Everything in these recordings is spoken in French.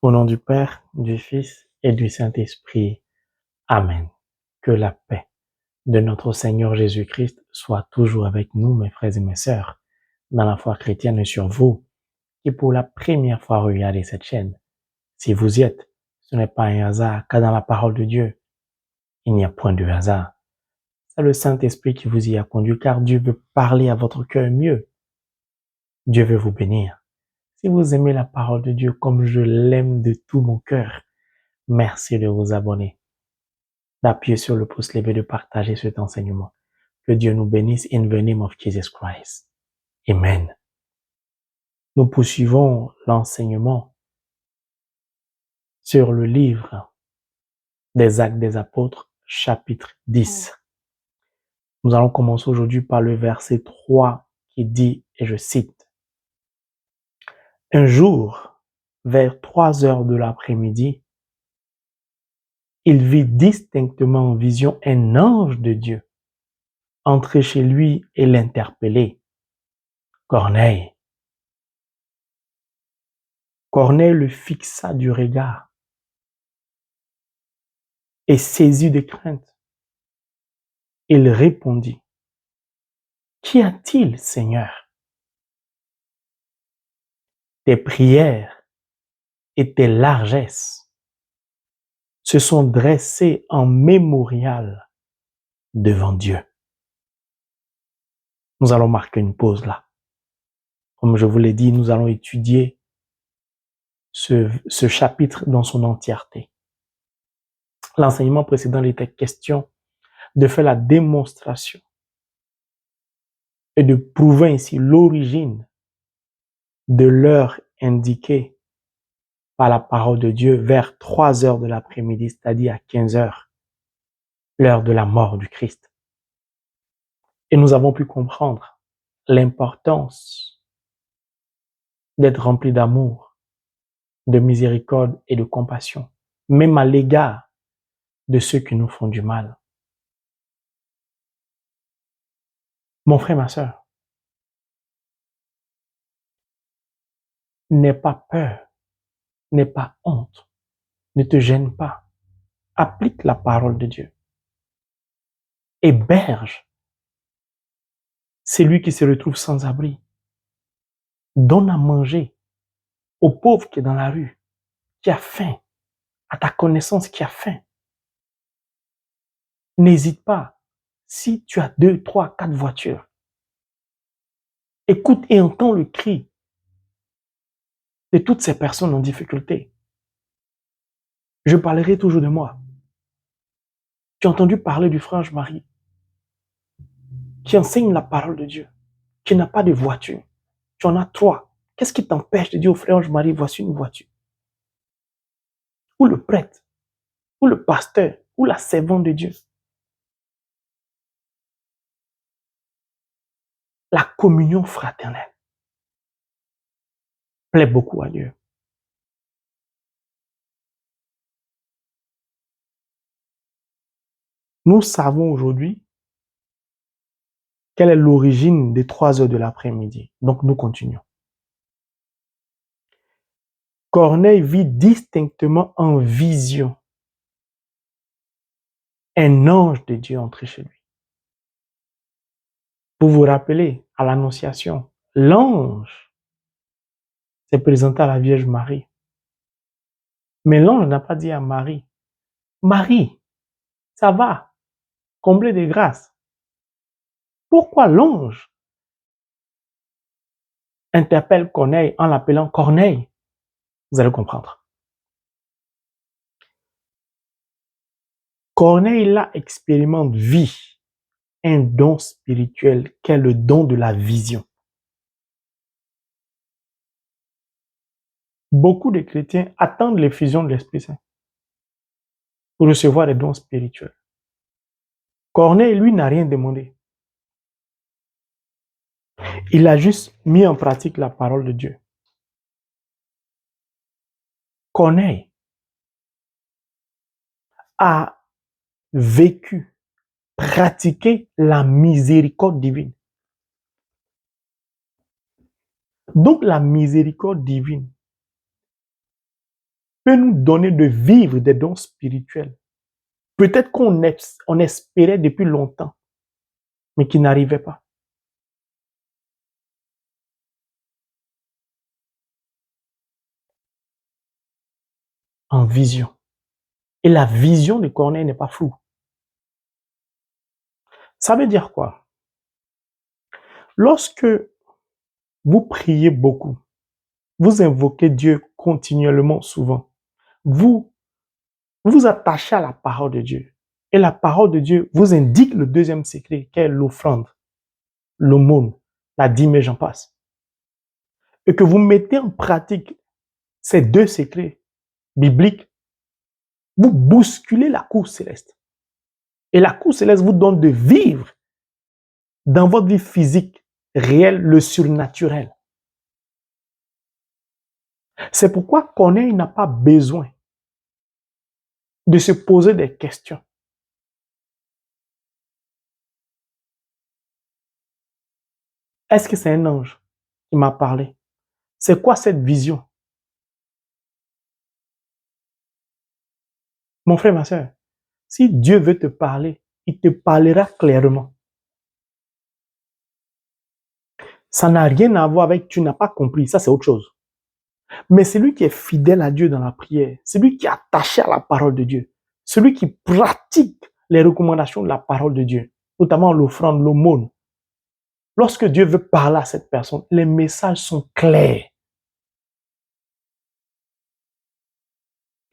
Au nom du Père, du Fils et du Saint-Esprit. Amen. Que la paix de notre Seigneur Jésus-Christ soit toujours avec nous, mes frères et mes sœurs, dans la foi chrétienne et sur vous, qui pour la première fois regardez cette chaîne. Si vous y êtes, ce n'est pas un hasard, car dans la parole de Dieu, il n'y a point de hasard. C'est le Saint-Esprit qui vous y a conduit, car Dieu veut parler à votre cœur mieux. Dieu veut vous bénir. Si vous aimez la parole de Dieu comme je l'aime de tout mon cœur, merci de vous abonner, d'appuyer sur le pouce levé, de partager cet enseignement. Que Dieu nous bénisse in the name of Jesus Christ. Amen. Nous poursuivons l'enseignement sur le livre des Actes des Apôtres, chapitre 10. Nous allons commencer aujourd'hui par le verset 3 qui dit, et je cite, « Un jour, vers 3 heures de l'après-midi, il vit distinctement en vision un ange de Dieu entrer chez lui et l'interpeller. Corneille. Corneille le fixa du regard et saisi de crainte. Il répondit, « Qu'y a-t-il, Seigneur? Tes prières et tes largesses se sont dressées en mémorial devant Dieu. » Nous allons marquer une pause là. Comme je vous l'ai dit, nous allons étudier ce chapitre dans son entièreté. L'enseignement précédent, il était question de faire la démonstration et de prouver ainsi l'origine de l'heure indiquée par la parole de Dieu vers 3 heures de l'après-midi, c'est-à-dire à 15 heures, l'heure de la mort du Christ. Et nous avons pu comprendre l'importance d'être rempli d'amour, de miséricorde et de compassion, même à l'égard de ceux qui nous font du mal. Mon frère, ma sœur, n'aie pas peur, n'aie pas honte, ne te gêne pas. Applique la parole de Dieu. Héberge celui qui se retrouve sans abri. Donne à manger au pauvre qui est dans la rue, qui a faim, à ta connaissance qui a faim. N'hésite pas. Si tu as 2, 3, 4 voitures, écoute et entends le cri de toutes ces personnes en difficulté. Je parlerai toujours de moi. Tu as entendu parler du frère Marie qui enseigne la parole de Dieu, qui n'a pas de voiture. Tu en as 3. Qu'est-ce qui t'empêche de dire au frère Marie, voici une voiture? Ou le prêtre, ou le pasteur, ou la servante de Dieu. La communion fraternelle plaît beaucoup à Dieu. Nous savons aujourd'hui quelle est l'origine des 3 heures de l'après-midi. Donc nous continuons. Corneille vit distinctement en vision un ange de Dieu entrer chez lui. Vous vous rappelez, à l'Annonciation, l'ange s'est présenté à la Vierge Marie. Mais l'ange n'a pas dit à Marie, « Marie, ça va, comblée de grâce. » Pourquoi l'ange interpelle Corneille en l'appelant Corneille? Vous allez comprendre. Corneille là expérimente, vit un don spirituel qu'est le don de la vision. Beaucoup de chrétiens attendent l'effusion de l'Esprit Saint pour recevoir les dons spirituels. Corneille, lui, n'a rien demandé. Il a juste mis en pratique la parole de Dieu. Corneille a vécu, pratiqué la miséricorde divine. Donc la miséricorde divine peut nous donner de vivre des dons spirituels. Peut-être on espérait depuis longtemps, mais qui n'arrivait pas. En vision. Et la vision de Corneille n'est pas floue. Ça veut dire quoi? Lorsque vous priez beaucoup, vous invoquez Dieu continuellement souvent, vous vous attachez à la parole de Dieu. Et la parole de Dieu vous indique le deuxième secret, qui est l'offrande, l'aumône, la dîme et j'en passe. Et que vous mettez en pratique ces deux secrets bibliques, vous bousculez la cour céleste. Et la cour céleste vous donne de vivre dans votre vie physique réelle le surnaturel. C'est pourquoi Corneille n'a pas besoin de se poser des questions. Est-ce que c'est un ange qui m'a parlé? C'est quoi cette vision? Mon frère, ma soeur, si Dieu veut te parler, il te parlera clairement. Ça n'a rien à voir avec tu n'as pas compris, ça c'est autre chose. Mais celui qui est fidèle à Dieu dans la prière, celui qui est attaché à la parole de Dieu, celui qui pratique les recommandations de la parole de Dieu, notamment l'offrande, l'aumône, lorsque Dieu veut parler à cette personne, les messages sont clairs.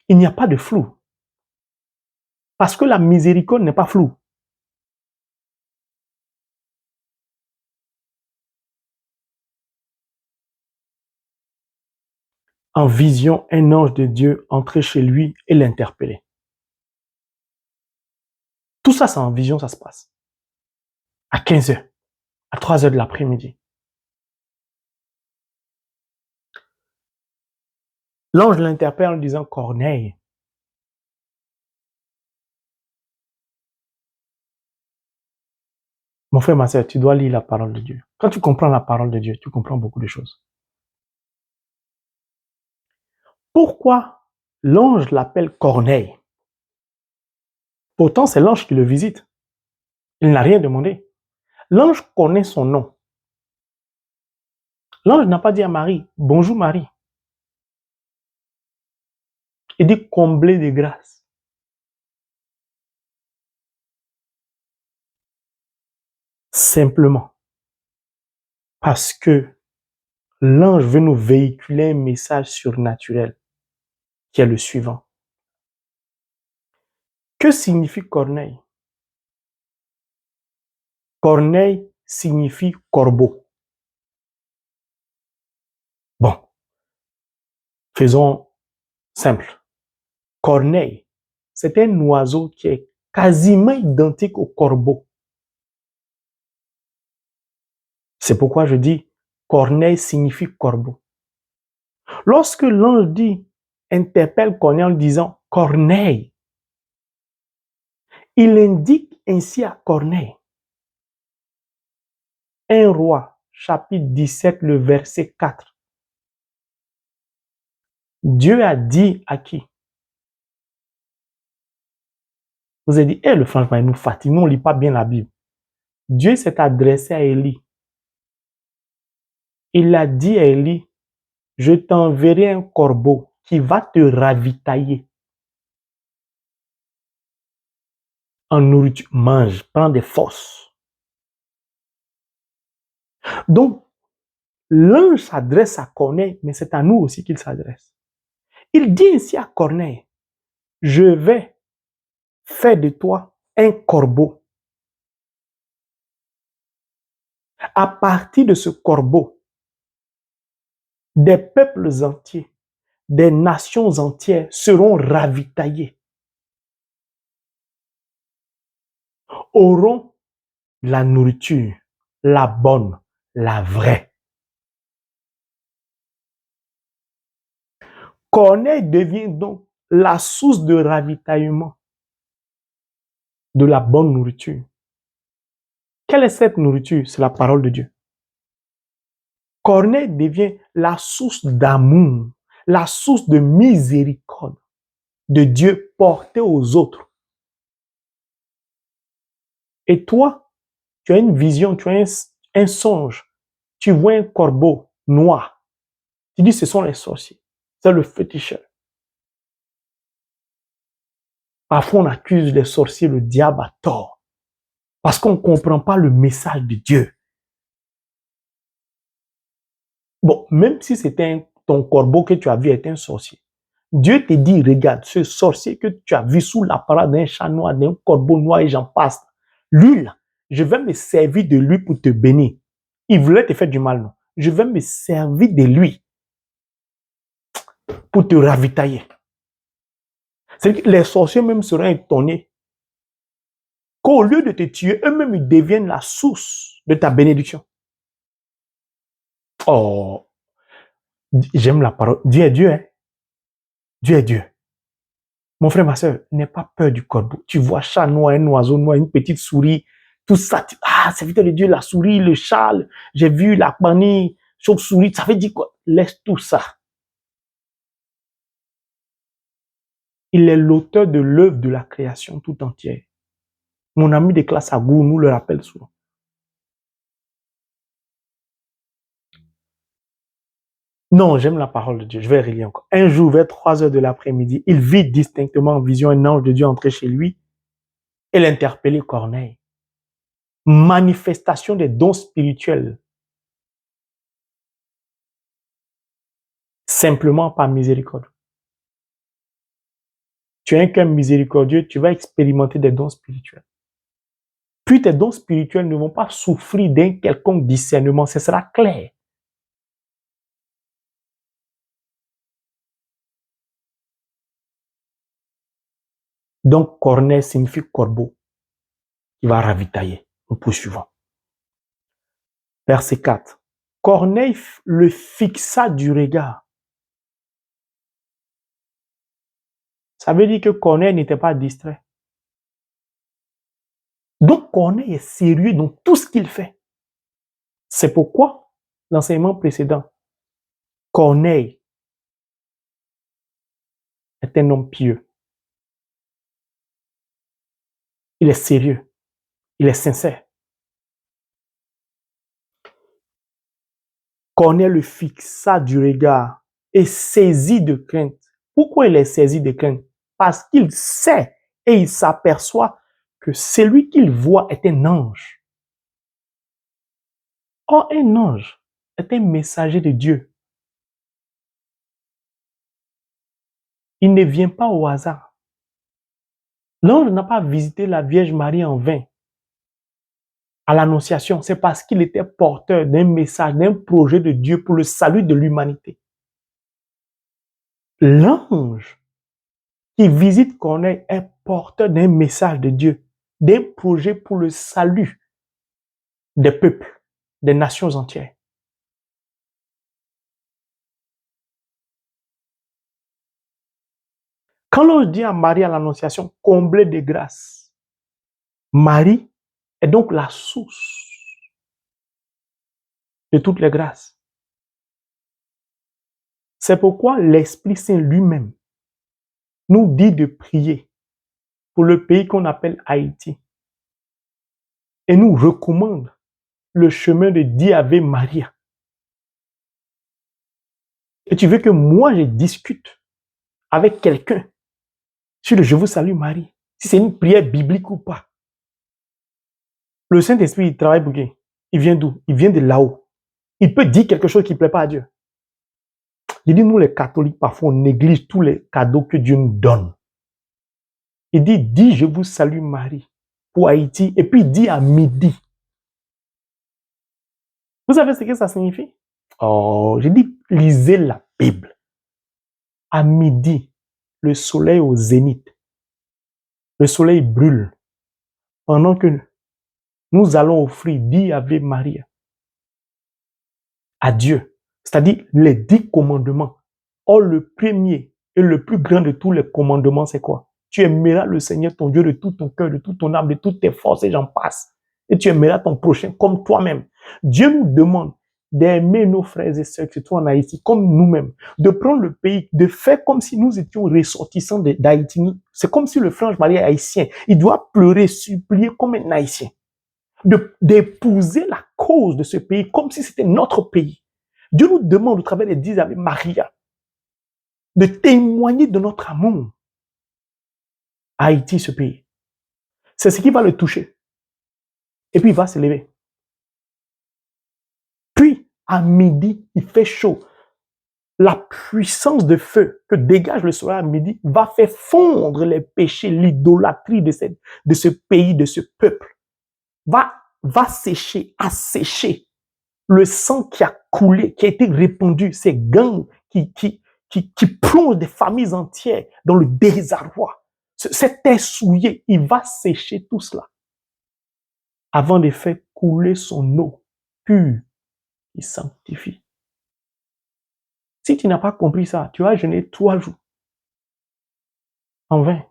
Il n'y a pas de flou. Parce que la miséricorde n'est pas floue. En vision, un ange de Dieu entrait chez lui et l'interpellait. Tout ça, c'est en vision, ça se passe. À 15 heures, à 3 heures de l'après-midi. L'ange l'interpelle en disant, Corneille, mon frère, ma soeur, tu dois lire la parole de Dieu. Quand tu comprends la parole de Dieu, tu comprends beaucoup de choses. Pourquoi l'ange l'appelle Corneille? Pourtant, c'est l'ange qui le visite. Il n'a rien demandé. L'ange connaît son nom. L'ange n'a pas dit à Marie, bonjour Marie. Il dit comblé de grâce. Simplement parce que l'ange veut nous véhiculer un message surnaturel qui est le suivant. Que signifie Corneille? Corneille signifie corbeau. Bon, faisons simple. Corneille, c'est un oiseau qui est quasiment identique au corbeau. C'est pourquoi je dis Corneille signifie corbeau. Lorsque l'ange dit, interpelle Corneille en disant Corneille, il indique ainsi à Corneille 1 Roi, chapitre 17, le verset 4. Dieu a dit à qui? Vous avez dit, le franchement, il nous fatigue, nous on ne lit pas bien la Bible. Dieu s'est adressé à Élie. Il a dit à Élie, je t'enverrai un corbeau qui va te ravitailler. En nourriture, mange, prends des forces. Donc, l'ange s'adresse à Corneille, mais c'est à nous aussi qu'il s'adresse. Il dit ainsi à Corneille, je vais faire de toi un corbeau. À partir de ce corbeau, des peuples entiers, des nations entières seront ravitaillés, auront la nourriture, la bonne, la vraie. Corneille devient donc la source de ravitaillement de la bonne nourriture. Quelle est cette nourriture? C'est la parole de Dieu. Corneille devient la source d'amour, la source de miséricorde de Dieu portée aux autres. Et toi, tu as une vision, tu as un songe. Tu vois un corbeau noir. Tu dis, ce sont les sorciers. C'est le féticheur. Parfois, on accuse les sorciers, le diable à tort. Parce qu'on ne comprend pas le message de Dieu. Bon, même si c'était ton corbeau que tu as vu est un sorcier, Dieu te dit, regarde, ce sorcier que tu as vu sous l'apparat d'un chat noir, d'un corbeau noir et j'en passe, lui là, je vais me servir de lui pour te bénir. Il voulait te faire du mal, non? Je vais me servir de lui pour te ravitailler. C'est que les sorciers même seraient étonnés qu'au lieu de te tuer, eux-mêmes ils deviennent la source de ta bénédiction. Oh, j'aime la parole. Dieu est Dieu, hein? Dieu est Dieu. Mon frère, ma soeur, n'aie pas peur du corbeau. Tu vois chat noir, un oiseau noir, une petite souris, tout ça. Serviteur de Dieu, la souris, le chat, j'ai vu la panille, chauve-souris, ça veut dire quoi? Laisse tout ça. Il est l'auteur de l'œuvre de la création tout entière. Mon ami de classe Agou nous le rappelle souvent. Non, j'aime la parole de Dieu. Je vais relire encore. Un jour, vers 3 heures de l'après-midi, il vit distinctement en vision un ange de Dieu entrer chez lui et l'interpeller Corneille. Manifestation des dons spirituels. Simplement par miséricorde. Tu as un cœur miséricordieux, tu vas expérimenter des dons spirituels. Puis tes dons spirituels ne vont pas souffrir d'un quelconque discernement, ce sera clair. Donc, Corneille signifie corbeau, qui va ravitailler. Nous poursuivons. Verset 4. Corneille le fixa du regard. Ça veut dire que Corneille n'était pas distrait. Donc, Corneille est sérieux dans tout ce qu'il fait. C'est pourquoi, l'enseignement précédent, Corneille est un homme pieux. Il est sérieux. Il est sincère. Corneille le fixa du regard et saisi de crainte. Pourquoi il est saisi de crainte? Parce qu'il sait et il s'aperçoit que celui qu'il voit est un ange. Or, un ange est un messager de Dieu. Il ne vient pas au hasard. L'ange n'a pas visité la Vierge Marie en vain. À l'Annonciation, c'est parce qu'il était porteur d'un message, d'un projet de Dieu pour le salut de l'humanité. L'ange qui visite Corneille est porteur d'un message de Dieu, d'un projet pour le salut des peuples, des nations entières. Quand l'ange dit à Marie à l'Annonciation, comblée de grâce, Marie est donc la source de toutes les grâces. C'est pourquoi l'Esprit Saint lui-même nous dit de prier pour le pays qu'on appelle Haïti et nous recommande le chemin de dire Ave Maria. Et tu veux que moi je discute avec quelqu'un sur le Je vous salue Marie, si c'est une prière biblique ou pas. Le Saint-Esprit, il travaille pour qui? Il vient d'où? Il vient de là-haut. Il peut dire quelque chose qui ne plaît pas à Dieu. Il dit, nous les catholiques, parfois, on néglige tous les cadeaux que Dieu nous donne. Il dit, dis je vous salue Marie pour Haïti, et puis il dit à midi. Vous savez ce que ça signifie? Oh, j'ai dit, lisez la Bible. À midi, le soleil au zénith. Le soleil brûle. Pendant que nous allons offrir 10 Ave Maria à Dieu. C'est-à-dire les 10 commandements. Or, le premier et le plus grand de tous les commandements, c'est quoi? Tu aimeras le Seigneur ton Dieu de tout ton cœur, de toute ton âme, de toutes tes forces, et j'en passe. Et tu aimeras ton prochain comme toi-même. Dieu nous demande d'aimer nos frères et sœurs qui sont en Haïti comme nous-mêmes, de prendre le pays, de faire comme si nous étions ressortissants d'Haïti. C'est comme si le frère Marie est haïtien. Il doit pleurer, supplier comme un haïtien. D'épouser la cause de ce pays comme si c'était notre pays. Dieu nous demande au travers des 10 Ave Maria de témoigner de notre amour à Haïti, ce pays. C'est ce qui va le toucher. Et puis il va se lever. Puis, à midi, il fait chaud. La puissance de feu que dégage le soleil à midi va faire fondre les péchés, l'idolâtrie de ce pays, de ce peuple. Va sécher, assécher le sang qui a coulé, qui a été répandu, ces gangs qui plongent des familles entières dans le désarroi. Cette terre souillée, il va sécher tout cela avant de faire couler son eau pure et sanctifie. Si tu n'as pas compris ça, tu vas jeûner 3 jours en vain.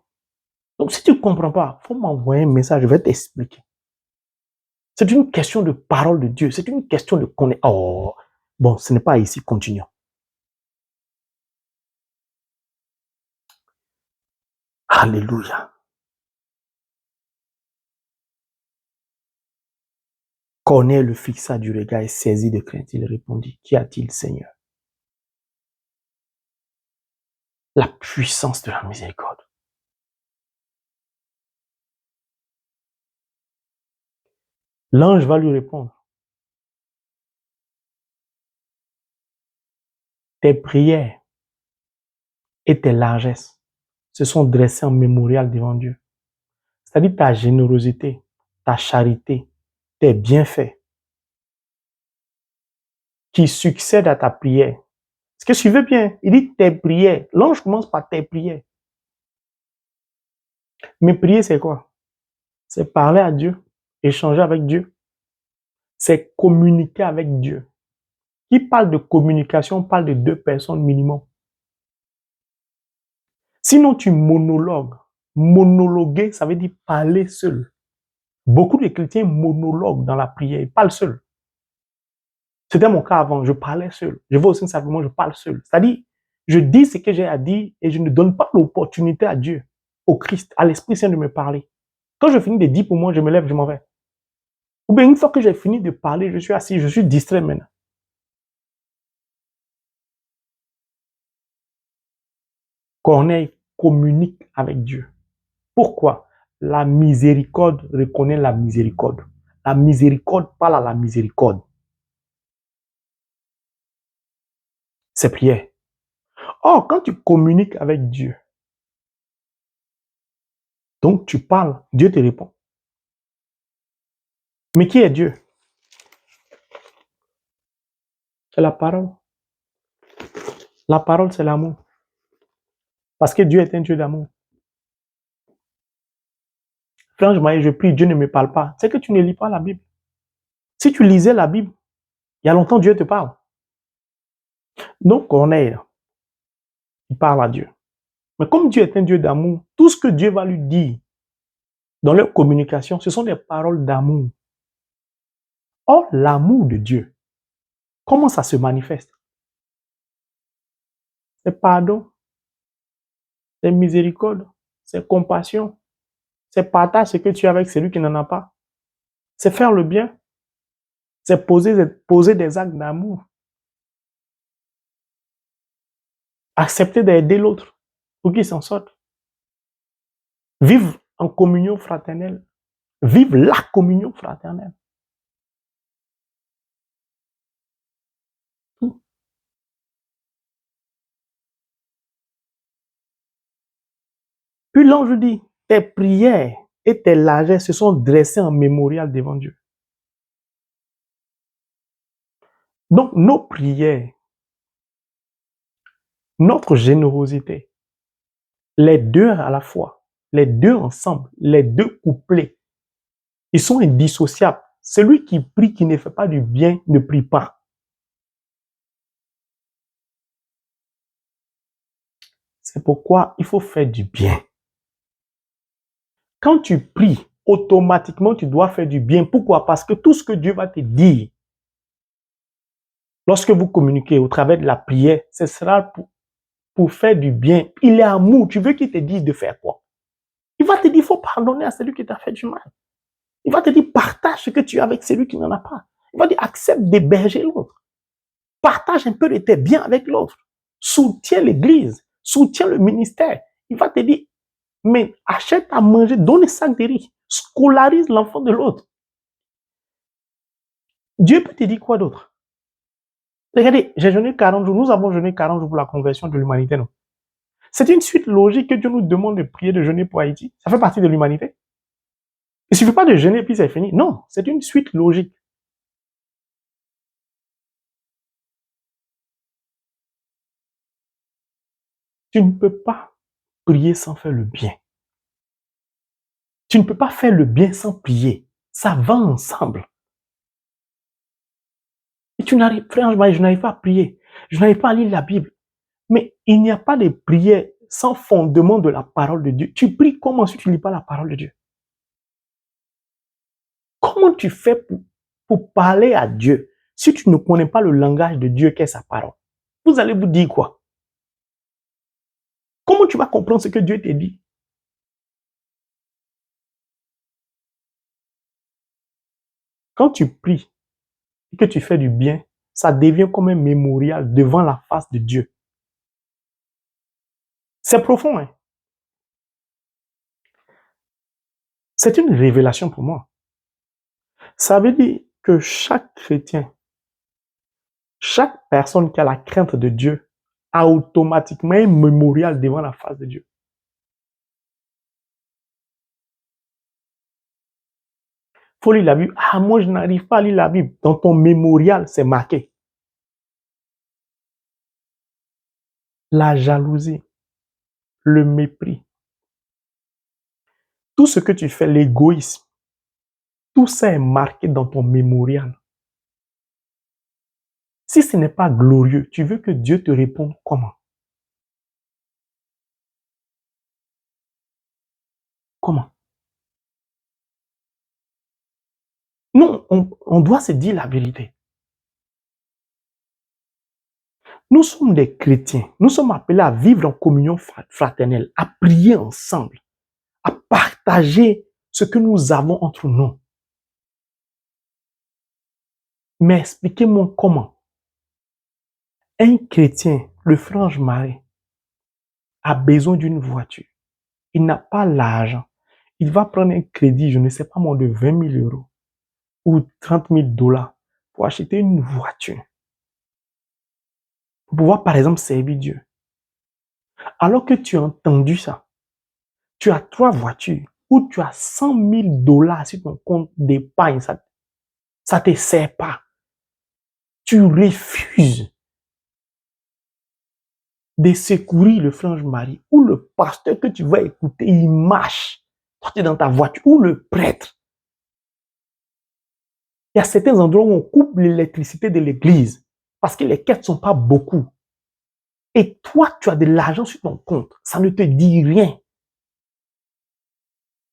Donc si tu ne comprends pas, il faut m'envoyer un message, je vais t'expliquer. C'est une question de parole de Dieu, c'est une question de connaître. Oh, bon, ce n'est pas ici, continuons. Alléluia. Corneille le fixa du regard et saisi de crainte, il répondit, qu'y a-t-il, Seigneur? La puissance de la miséricorde. L'ange va lui répondre. Tes prières et tes largesses se sont dressées en mémorial devant Dieu. C'est-à-dire ta générosité, ta charité, tes bienfaits qui succèdent à ta prière. Est-ce que suivez bien? Il dit tes prières. L'ange commence par tes prières. Mais prier, c'est quoi? C'est parler à Dieu, échanger avec Dieu. C'est communiquer avec Dieu. Qui parle de communication, parle de 2 personnes minimum. Sinon, tu monologues. Monologuer, ça veut dire parler seul. Beaucoup de chrétiens monologuent dans la prière, ils parlent seuls. C'était mon cas avant, je parlais seul. Je vais aussi simplement, je parle seul. C'est-à-dire, je dis ce que j'ai à dire et je ne donne pas l'opportunité à Dieu, au Christ, à l'Esprit Saint de me parler. Quand je finis de dire pour moi, je me lève, je m'en vais. Ou bien une fois que j'ai fini de parler, je suis assis, je suis distrait maintenant. Corneille communique avec Dieu. Pourquoi? La miséricorde reconnaît la miséricorde. La miséricorde parle à la miséricorde. C'est prière. Or, quand tu communiques avec Dieu, donc tu parles, Dieu te répond. Mais qui est Dieu? C'est la parole. La parole, c'est l'amour. Parce que Dieu est un Dieu d'amour. Franchement, je prie, Dieu ne me parle pas. C'est que tu ne lis pas la Bible. Si tu lisais la Bible, il y a longtemps, Dieu te parle. Donc, Corneille, il parle à Dieu. Mais comme Dieu est un Dieu d'amour, tout ce que Dieu va lui dire dans leur communication, ce sont des paroles d'amour. Or, l'amour de Dieu, comment ça se manifeste? C'est pardon, c'est miséricorde, c'est compassion, c'est partage ce que tu as avec celui qui n'en a pas. C'est faire le bien, c'est poser des actes d'amour. Accepter d'aider l'autre pour qu'il s'en sorte. Vivre en communion fraternelle. Vivre la communion fraternelle. Puis l'ange dit, tes prières et tes largesses se sont dressées en mémorial devant Dieu. Donc nos prières, notre générosité, les deux à la fois, les deux ensemble, les deux couplés, ils sont indissociables. Celui qui prie, qui ne fait pas du bien, ne prie pas. C'est pourquoi il faut faire du bien. Quand tu pries, automatiquement, tu dois faire du bien. Pourquoi? Parce que tout ce que Dieu va te dire Lorsque vous communiquez au travers de la prière, ce sera pour faire du bien. Il est amour. Tu veux qu'il te dise de faire quoi? Il va te dire, il faut pardonner à celui qui t'a fait du mal. Il va te dire, partage ce que tu as avec celui qui n'en a pas. Il va dire, accepte d'héberger l'autre. Partage un peu de tes biens avec l'autre. Soutiens l'église. Soutiens le ministère. Il va te dire, mais achète à manger, donne un sac de riz. Scolarise l'enfant de l'autre. Dieu peut te dire quoi d'autre? Regardez, j'ai jeûné 40 jours. Nous avons jeûné 40 jours pour la conversion de l'humanité, non? C'est une suite logique que Dieu nous demande de prier, de jeûner pour Haïti. Ça fait partie de l'humanité. Il ne suffit pas de jeûner puis c'est fini. Non, c'est une suite logique. Tu ne peux pas prier sans faire le bien. Tu ne peux pas faire le bien sans prier. Ça va ensemble. Et tu n'arrives, franchement, je n'arrive pas à prier. Je n'arrive pas à lire la Bible. Mais il n'y a pas de prière sans fondement de la parole de Dieu. Tu pries comment si tu ne lis pas la parole de Dieu? Comment tu fais pour parler à Dieu si tu ne connais pas le langage de Dieu qu'est sa parole? Vous allez vous dire quoi? Comment tu vas comprendre ce que Dieu te dit? Quand tu pries et que tu fais du bien, ça devient comme un mémorial devant la face de Dieu. C'est profond, hein? C'est une révélation pour moi. Ça veut dire que chaque chrétien, chaque personne qui a la crainte de Dieu a automatiquement un mémorial devant la face de Dieu. Il faut lire la Bible. Ah, moi, je n'arrive pas à lire la Bible. Dans ton mémorial, c'est marqué. La jalousie, le mépris, tout ce que tu fais, l'égoïsme, tout ça est marqué dans ton mémorial. Si ce n'est pas glorieux, tu veux que Dieu te réponde comment? Comment? Non, on doit se dire la vérité. Nous sommes des chrétiens. Nous sommes appelés à vivre en communion fraternelle, à prier ensemble, à partager ce que nous avons entre nous. Mais expliquez-moi comment. Un chrétien, le frange Marie, a besoin d'une voiture. Il n'a pas l'argent. Il va prendre un crédit, je ne sais pas moi, de 20 000 euros ou 30 000 dollars pour acheter une voiture. Pour pouvoir, par exemple, servir Dieu. Alors que tu as entendu ça, tu as 3 voitures ou tu as 100 000 dollars sur ton compte d'épargne, ça ne te sert pas. Tu refuses de secourir le frange Marie ou le pasteur que tu vas écouter, il marche. Toi, tu es dans ta voiture ou le prêtre. Il y a certains endroits où on coupe l'électricité de l'église parce que les quêtes ne sont pas beaucoup. Et toi, tu as de l'argent sur ton compte. Ça ne te dit rien.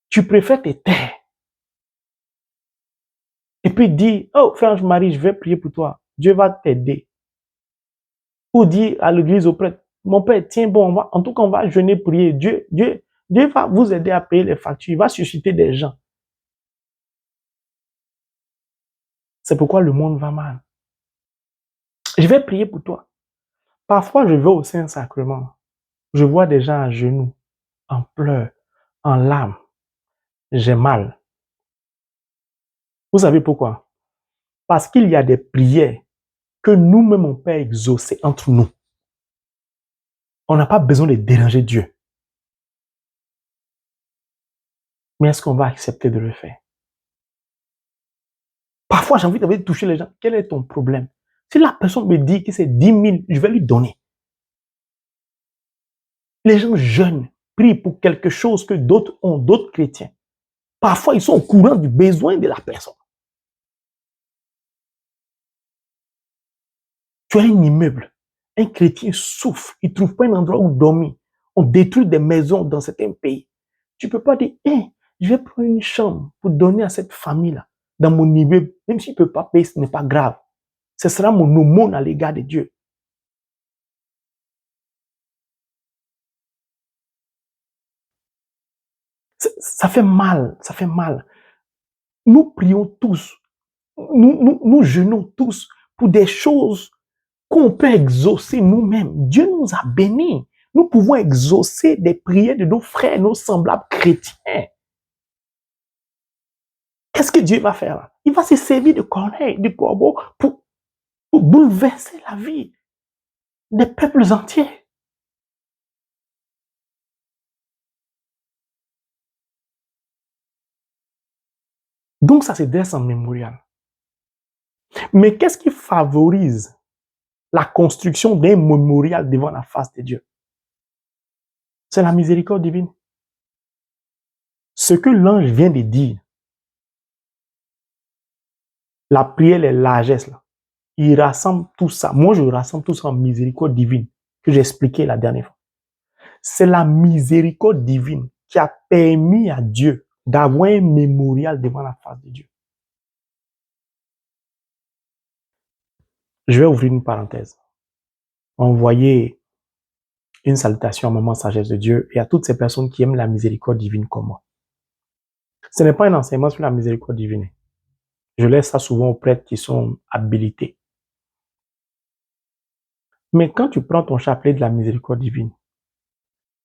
Tu préfères te taire. Et puis dire, oh, frange Marie, je vais prier pour toi. Dieu va t'aider. Ou dire à l'église au prêtre, mon père, tiens bon, en tout cas, on va jeûner, prier. Dieu va vous aider à payer les factures. Il va susciter des gens. C'est pourquoi le monde va mal. Je vais prier pour toi. Parfois, je vais au Saint-Sacrement. Je vois des gens à genoux, en pleurs, en larmes. J'ai mal. Vous savez pourquoi? Parce qu'il y a des prières que nous-mêmes on peut exaucer entre nous. On n'a pas besoin de déranger Dieu. Mais est-ce qu'on va accepter de le faire? Parfois, j'ai envie de toucher les gens. Quel est ton problème? Si la personne me dit que c'est 10 000, je vais lui donner. Les gens jeûnent, prient pour quelque chose que d'autres ont, d'autres chrétiens. Parfois, ils sont au courant du besoin de la personne. Tu as un immeuble, un chrétien souffre, il ne trouve pas un endroit où dormir. On détruit des maisons dans certains pays. Tu ne peux pas dire, hey, je vais prendre une chambre pour donner à cette famille-là, dans mon immeuble, même s'il ne peut pas payer, ce n'est pas grave. Ce sera mon aumône à l'égard de Dieu. Ça fait mal, ça fait mal. Nous prions tous, nous jeûnons tous pour des choses qu'on peut exaucer nous-mêmes. Dieu nous a bénis. Nous pouvons exaucer des prières de nos frères, nos semblables chrétiens. Qu'est-ce que Dieu va faire? Il va se servir de Corneille, du corbeau, pour bouleverser la vie des peuples entiers. Donc ça se dresse en mémorial. Mais qu'est-ce qui favorise la construction d'un mémorial devant la face de Dieu? C'est la miséricorde divine. Ce que l'ange vient de dire, la prière, les largesses, là, il rassemble tout ça. Moi, je rassemble tout ça en miséricorde divine que j'ai expliqué la dernière fois. C'est la miséricorde divine qui a permis à Dieu d'avoir un mémorial devant la face de Dieu. Je vais ouvrir une parenthèse. Envoyer une salutation à Maman Sagesse de Dieu et à toutes ces personnes qui aiment la miséricorde divine comme moi. Ce n'est pas un enseignement sur la miséricorde divine. Je laisse ça souvent aux prêtres qui sont habilités. Mais quand tu prends ton chapelet de la miséricorde divine,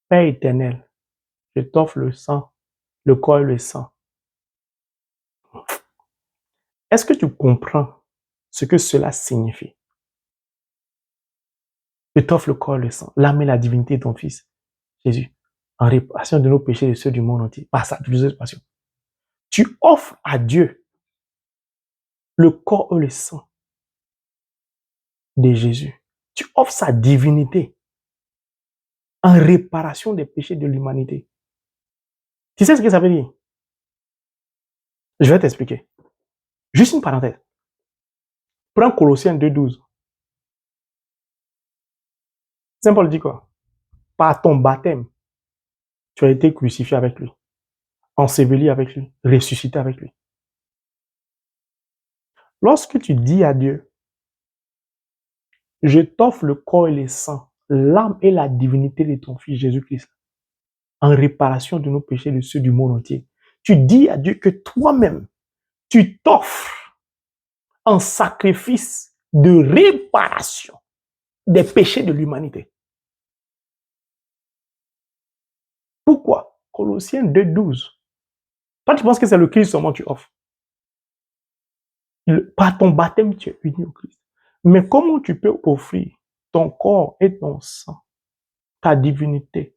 Père éternel, je t'offre le sang, le corps et le sang. Est-ce que tu comprends ce que cela signifie? Je t'offre le corps et le sang, l'âme et la divinité de ton Fils, Jésus, en réparation de nos péchés et ceux du monde entier, par sa douloureuse passion. Tu offres à Dieu le corps et le sang de Jésus. Tu offres sa divinité en réparation des péchés de l'humanité. Tu sais ce que ça veut dire? Je vais t'expliquer. Juste une parenthèse. Prends Colossiens 2,12. Saint Paul dit quoi? Par ton baptême, tu as été crucifié avec lui, enseveli avec lui, ressuscité avec lui. Lorsque tu dis à Dieu, je t'offre le corps et le sang, l'âme et la divinité de ton Fils Jésus-Christ, en réparation de nos péchés et de ceux du monde entier, tu dis à Dieu que toi-même, tu t'offres en sacrifice de réparation des péchés de l'humanité. Pourquoi? Colossiens 2,12. Toi, tu penses que c'est le Christ seulement que tu offres. Par ton baptême, tu es uni au Christ. Mais comment tu peux offrir ton corps et ton sang, ta divinité,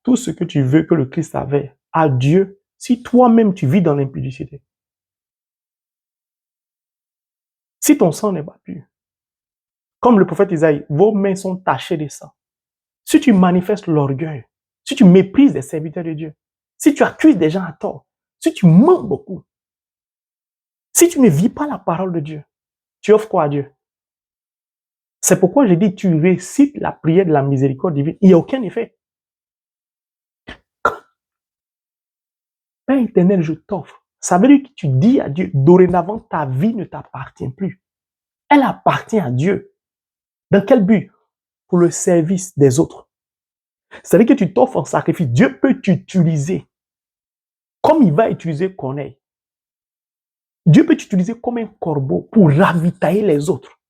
tout ce que tu veux que le Christ avait à Dieu, si toi-même tu vis dans l'impudicité? Si ton sang n'est pas pur, comme le prophète Isaïe, vos mains sont tachées de sang. Si tu manifestes l'orgueil, si tu méprises les serviteurs de Dieu, si tu accuses des gens à tort, si tu mens beaucoup, si tu ne vis pas la parole de Dieu, tu offres quoi à Dieu? C'est pourquoi je dis, tu récites la prière de la miséricorde divine. Il n'y a aucun effet. Père éternel, je t'offre. Ça veut dire que tu dis à Dieu, dorénavant, ta vie ne t'appartient plus. Elle appartient à Dieu. Dans quel but? Pour le service des autres. Ça veut dire que tu t'offres en sacrifice. Dieu peut t'utiliser comme il va utiliser Corneille. Dieu peut t'utiliser comme un corbeau pour ravitailler les autres.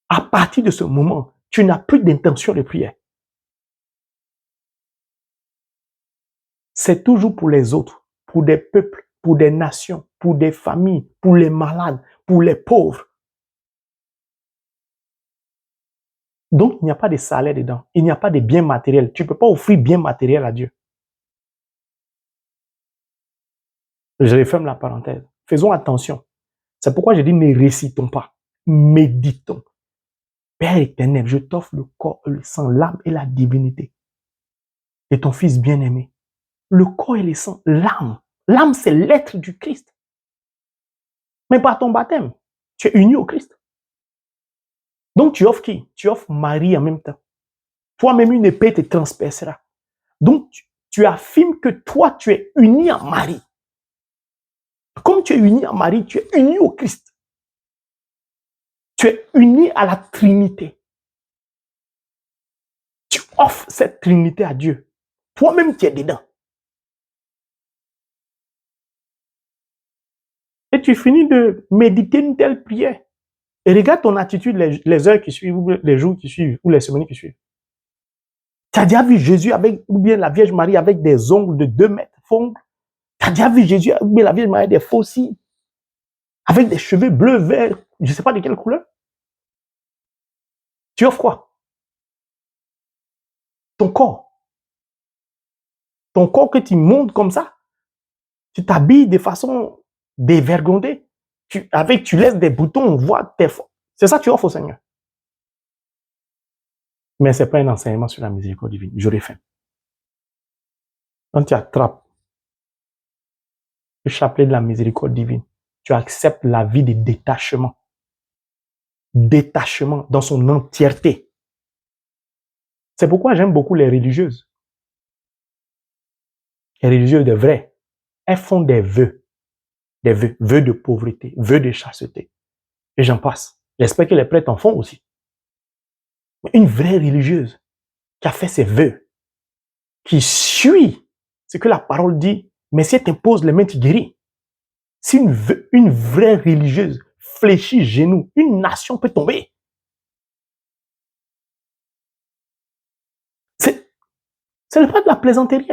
À partir de ce moment, tu n'as plus d'intention de prière. C'est toujours pour les autres, pour des peuples, pour des nations, pour des familles, pour les malades, pour les pauvres. Donc, il n'y a pas de salaire dedans. Il n'y a pas de biens matériels. Tu ne peux pas offrir bien matériel à Dieu. Je referme la parenthèse. Faisons attention. C'est pourquoi je dis ne récitons pas. Méditons. Père éternel, je t'offre le corps, le sang, l'âme et la divinité de ton Fils bien-aimé. Le corps et le sang, l'âme. L'âme, c'est l'être du Christ. Mais par ton baptême, tu es uni au Christ. Donc, tu offres qui? Tu offres Marie en même temps. Toi-même, une épée te transpercera. Donc, tu affirmes que toi, tu es uni à Marie. Comme tu es uni à Marie, tu es uni au Christ. Tu es uni à la Trinité. Tu offres cette Trinité à Dieu. Toi-même, tu es dedans. Et tu finis de méditer une telle prière. Et regarde ton attitude les heures qui suivent, ou les jours qui suivent, ou les semaines qui suivent. Tu as déjà vu Jésus avec, ou bien la Vierge Marie avec des ongles de 2 mètres, fongles. Tu as déjà vu Jésus, ou bien la Vierge Marie avec des faux cils, avec des cheveux bleus, verts, je ne sais pas de quelle couleur. Tu offres quoi? Ton corps. Ton corps que tu montes comme ça. Tu t'habilles de façon dévergondée. Tu laisses des boutons, on voit tes forces. C'est ça que tu offres au Seigneur. Mais ce n'est pas un enseignement sur la miséricorde divine. J'aurais faim. Quand tu attrapes le chapelet de la miséricorde divine, tu acceptes la vie de détachement. Détachement dans son entièreté. C'est pourquoi j'aime beaucoup les religieuses. Les religieuses de vraies. Elles font des vœux. Des vœux. Vœux de pauvreté, vœux de chasteté. Et j'en passe. J'espère que les prêtres en font aussi. Mais une vraie religieuse qui a fait ses vœux, qui suit ce que la parole dit, mais si elle t'impose les mains, tu guéris. Si une vraie religieuse fléchit genoux, une nation peut tomber. Ce n'est pas de la plaisanterie.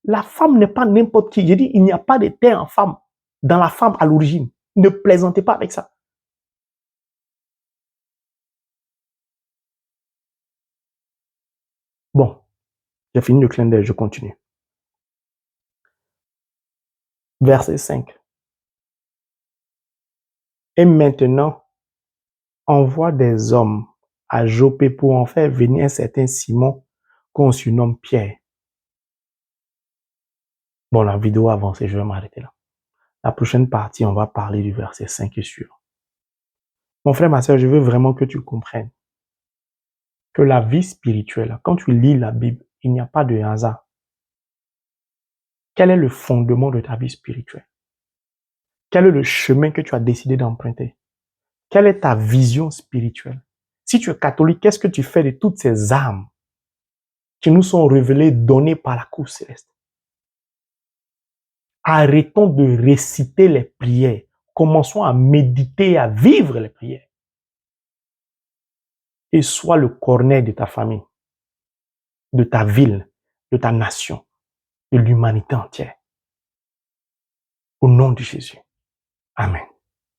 La femme n'est pas n'importe qui. J'ai dit, il n'y a pas de terre en femme, dans la femme à l'origine. Ne plaisantez pas avec ça. Bon, j'ai fini le clin d'œil, je continue. Verset 5. Et maintenant, envoie des hommes à Jopé pour en faire venir un certain Simon qu'on surnomme Pierre. Bon, la vidéo avance et je vais m'arrêter là. La prochaine partie, on va parler du verset 5 et suivant. Mon frère, ma soeur, je veux vraiment que tu comprennes que la vie spirituelle, quand tu lis la Bible, il n'y a pas de hasard. Quel est le fondement de ta vie spirituelle? Quel est le chemin que tu as décidé d'emprunter? Quelle est ta vision spirituelle? Si tu es catholique, qu'est-ce que tu fais de toutes ces âmes qui nous sont révélées, données par la cour céleste? Arrêtons de réciter les prières. Commençons à méditer, à vivre les prières. Et sois le cornet de ta famille, de ta ville, de ta nation, de l'humanité entière. Au nom de Jésus. Amen.